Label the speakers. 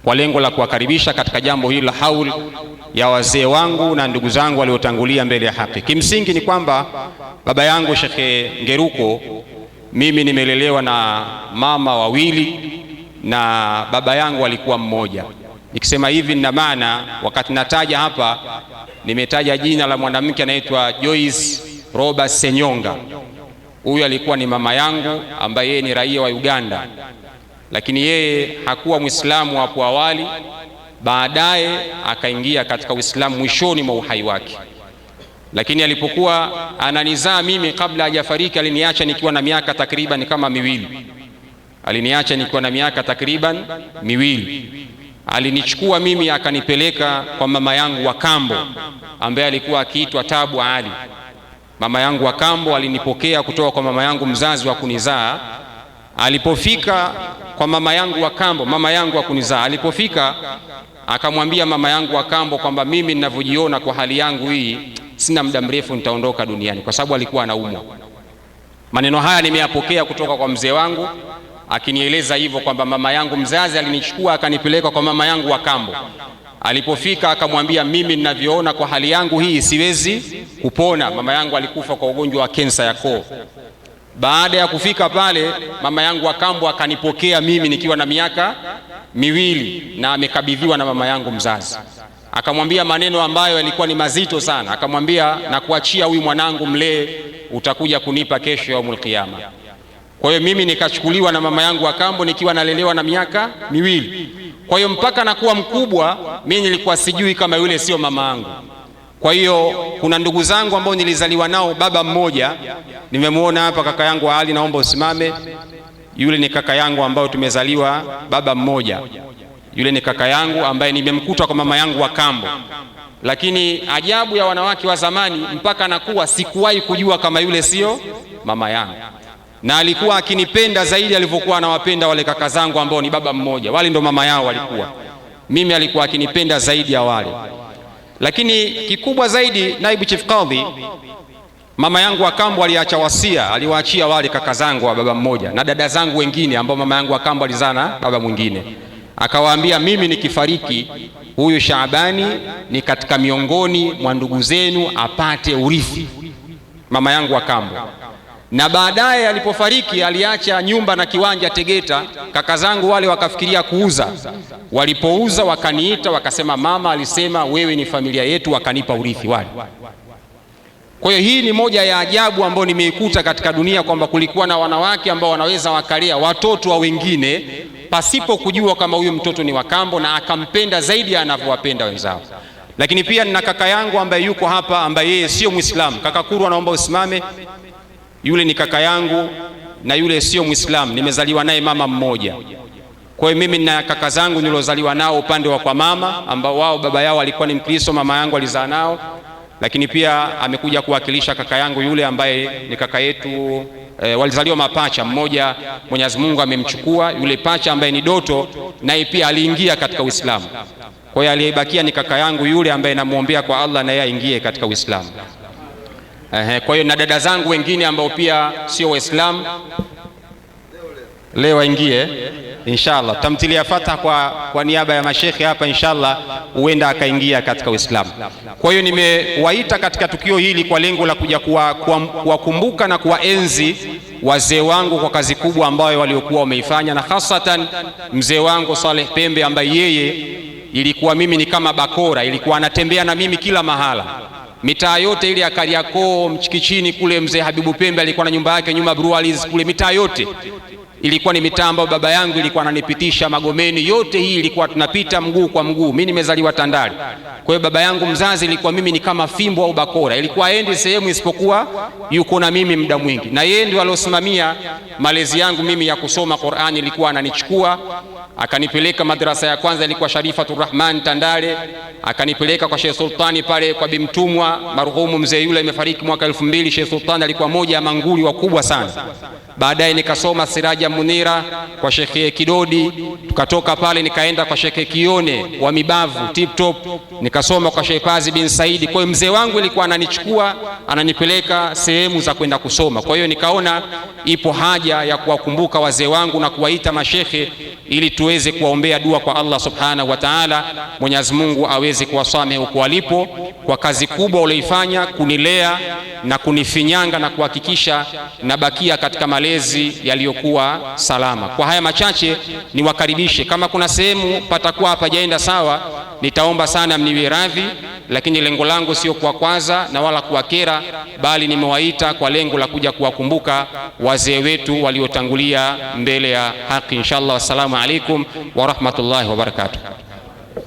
Speaker 1: kwa lengo la kuwakaribisha katika jambo hili la haul ya wazee wangu na ndugu zangu waliotangulia mbele ya haki. Kimsingi ni kwamba baba yangu Sheikh Ngeruko, mimi nimelelewa na mama wawili na baba yangu alikuwa mmoja. Nikisema hivi nina maana, wakati nataja hapa nimetaja jina la mwanamke anaitwa Joyce Robert Senyonga. Huyu alikuwa ni mama yangu ambaye yeye ni raia wa Uganda, lakini yeye hakuwa Muislamu hapo awali, baadaye akaingia katika Uislamu mwishoni mwa uhai wake. Lakini alipokuwa ananizaa mimi, kabla hajafariki, aliniacha nikiwa na miaka takriban kama miwili. Aliniacha nikiwa na miaka takriban miwili. Alinichukua mimi akanipeleka kwa mama yangu wa kambo ambaye alikuwa akiitwa Tabu Ali. Mama yangu wa kambo alinipokea kutoka kwa mama yangu mzazi wa kunizaa. Alipofika kwa mama yangu wa kambo, mama yangu wa kunizaa, alipofika akamwambia mama yangu wa kambo kwamba mimi ninavyojiona kwa hali yangu hii, sina muda mrefu nitaondoka duniani, kwa sababu alikuwa anaumwa. Maneno haya nimeyapokea kutoka kwa mzee wangu akinieleza hivyo kwamba mama yangu mzazi alinichukua akanipeleka kwa mama yangu wa kambo. Alipofika akamwambia mimi ninavyoona kwa hali yangu hii siwezi kupona. Mama yangu alikufa kwa ugonjwa wa kensa ya koo. Baada ya kufika pale, mama yangu wa kambo akanipokea mimi nikiwa na miaka miwili na amekabidhiwa na mama yangu mzazi. Akamwambia maneno ambayo yalikuwa ni mazito sana. Akamwambia, na kuachia huyu mwanangu mlee, utakuja kunipa kesho yaumul qiyama. Kwa hiyo mimi nikachukuliwa na mama yangu wa kambo nikiwa nalelewa na miaka miwili. Kwa hiyo mpaka nakuwa mkubwa mimi nilikuwa sijui kama yule sio mama yangu. Kwa hiyo kuna ndugu zangu ambao nilizaliwa nao baba mmoja. Nimemuona hapa kaka yangu Ali, naomba usimame. Yule ni kaka yangu ambao tumezaliwa baba mmoja. Yule ni kaka yangu ambaye nimemkuta kwa mama yangu wa kambo. Lakini ajabu ya wanawake wa zamani, mpaka nakuwa sikuwahi kujua kama yule sio mama yangu. Na alikuwa akinipenda zaidi alivyokuwa anawapenda wale kaka zangu ambao ni baba mmoja. Wale ndo mama yao walikuwa. Mimi alikuwa akinipenda zaidi ya wale. Lakini kikubwa zaidi, naibu chief kadhi, mama yangu wa kambo aliacha wasia, aliwaachia wale kaka zangu wa baba mmoja na dada zangu wengine ambao mama yangu wa kambo alizaa na baba mwingine. Akawaambia mimi nikifariki, huyu Shaabani ni katika miongoni mwa ndugu zenu apate urithi. Mama yangu wa kambo. Na baadaye alipofariki aliacha nyumba na kiwanja Tegeta. Kaka zangu wale wakafikiria kuuza. Walipouza wakaniita wakasema, mama alisema wewe ni familia yetu, wakanipa urithi wale. Kwa hiyo hii ni moja ya ajabu ambayo nimeikuta katika dunia, kwamba kulikuwa na wanawake ambao wanaweza wakalea watoto wa wengine pasipo kujua kama huyu mtoto ni wa kambo, na akampenda zaidi anavyowapenda wenzao. Lakini pia nina kaka yangu ambaye yuko hapa ambaye yeye sio Muislamu. Kaka Kurwa, naomba usimame. Yule ni kaka yangu na yule sio Muislamu, nimezaliwa naye mama mmoja. Kwa hiyo mimi na kaka zangu nilozaliwa nao upande wa kwa mama, ambao wao baba yao alikuwa ni Mkristo, mama yangu alizaa nao. Lakini pia amekuja kuwakilisha kaka yangu yule ambaye ni kaka yetu, walizaliwa mapacha, mmoja Mwenyezi Mungu amemchukua. Yule pacha ambaye ni Doto naye pia aliingia katika Uislamu. Kwa hiyo aliyebakia ni kaka yangu yule ambaye namuombea kwa Allah na yeye aingie katika Uislamu. Kwa hiyo na dada zangu wengine ambao pia sio Waislamu leo waingie inshallah. Tutamtilia fatha kwa niaba ya mashekhe hapa inshallah, huenda akaingia katika Uislamu. Kwa hiyo nimewaita katika tukio hili kwa lengo la kuja kuwakumbuka na kuwaenzi wazee wangu kwa kazi kubwa ambayo waliokuwa wameifanya, na hasatan mzee wangu Saleh Pembe ambaye yeye ilikuwa mimi ni kama bakora, ilikuwa anatembea na mimi kila mahala. Mitaa yote ile ya Kariakoo, Mchikichini kule, mzee Habibu Pembe alikuwa na nyumba yake nyuma Brualis kule. Mitaa yote ilikuwa ni mitaa ambayo baba yangu ilikuwa ananipitisha. Magomeni yote hii ilikuwa tunapita mguu kwa mguu. Mimi nimezaliwa Tandale. Kwa hiyo baba yangu mzazi ilikuwa mimi ni kama fimbo au bakora, ilikuwa aende sehemu isipokuwa yuko na mimi muda mwingi. Na yeye ndio aliosimamia malezi yangu mimi ya kusoma Qur'ani. Ilikuwa ananichukua akanipeleka madrasa ya kwanza ilikuwa Sharifatur Rahman Tandale, akanipeleka kwa Sheikh Sultani pale kwa Bimtumwa, marhumu mzee yule amefariki mwaka 2000. Sheikh Sultani alikuwa moja ya manguli wakubwa sana. Baadaye nikasoma Siraja Munira kwa Sheikh Kidodi, tukatoka pale nikaenda kwa Sheikh Kione wa Mibavu Tip Top, nikasoma kwa Sheikh Pazi bin Saidi. Kwa hiyo mzee wangu ilikuwa ananichukua ananipeleka sehemu za kwenda kusoma. Kwa hiyo nikaona ipo haja ya kuwakumbuka wazee wangu na kuwaita mashekhe ili tuwe tuweze kuwaombea dua kwa Allah subhanahu wa ta'ala, Mwenyezi Mungu aweze kuwasamehe huko walipo kwa kazi kubwa walioifanya kunilea na kunifinyanga na kuhakikisha nabakia katika malezi yaliyokuwa salama. Kwa haya machache niwakaribishe, kama kuna sehemu patakuwa hapajaenda sawa nitaomba sana mniwe radhi, lakini lengo langu sio kuwakwaza na wala kuwakera, bali nimewaita kwa lengo la kuja kuwakumbuka wazee wetu waliotangulia mbele ya haki. Inshallah, wassalamu alaikum wa rahmatullahi wa barakatuh.